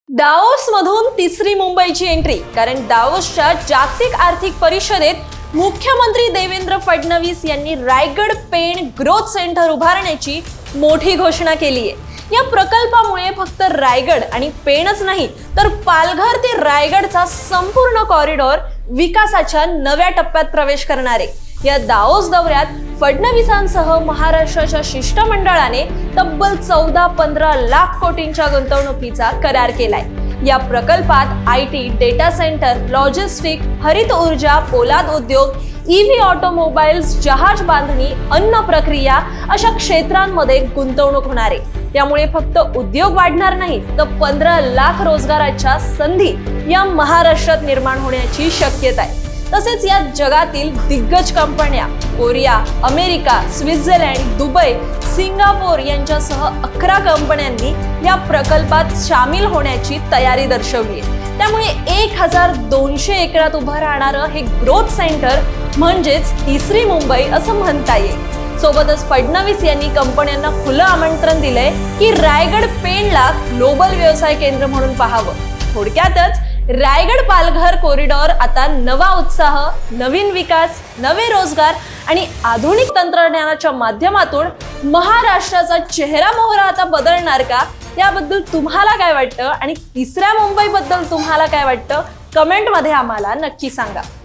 Davos मधून तिसरी मुंबईची एंट्री. कारण दाओसच्या जागतिक आर्थिक परिषदेत मुख्यमंत्री देवेंद्र फडणवीस यांनी रायगड पेण ग्रोथ सेंटर उभारण्याची मोठी घोषणा केली आहे. या प्रकल्पामुळे फक्त रायगड आणि पेणच नाही तर पालघर ते रायगडचा संपूर्ण कॉरिडॉर विकासाच्या नव्या टप्प्यात प्रवेश करणार आहे. या दाओस दौऱ्यात फडणवीसांसह महाराष्ट्राच्या शिष्टमंडळाने तब्बल 14-15 लाख कोटींच्या गुंतवणुकीचा करार केलाय. या प्रकल्पात IT, डेटा सेंटर, लॉजिस्टिक, हरित ऊर्जा, पोलाद उद्योग, EV ऑटोमोबाईल्स, जहाज बांधणी, अन्न प्रक्रिया अशा क्षेत्रांमध्ये गुंतवणूक होणार आहे. यामुळे फक्त उद्योग वाढणार नाहीत तर 15 लाख रोजगाराच्या संधी या महाराष्ट्रात निर्माण होण्याची शक्यता आहे. तसेच या जगातील दिग्गज कंपन्या Korea, America, Switzerland, Dubai, Singapore यांच्यासह 11 कंपन्यांनी या प्रकल्पात सामील होण्याची तयारी दर्शवली आहे. त्यामुळे 1200 एकरात उभं राहणारं हे ग्रोथ सेंटर म्हणजेच तिसरी मुंबई असं म्हणता येईल. सोबतच फडणवीस यांनी कंपन्यांना खुलं आमंत्रण दिलंय की रायगड पेणला ग्लोबल व्यवसाय केंद्र म्हणून पाहावं. थोडक्यातच रायगड पालघर कॉरिडॉर आता नवा उत्साह, नवीन विकास, नवे रोजगार आणि आधुनिक तंत्रज्ञानाच्या माध्यमातून महाराष्ट्राचा चेहरा मोहरा आता बदलणार का, याबद्दल तुम्हाला काय वाटतं आणि तिसऱ्या मुंबईबद्दल तुम्हाला काय वाटतं, कमेंटमध्ये आम्हाला नक्की सांगा.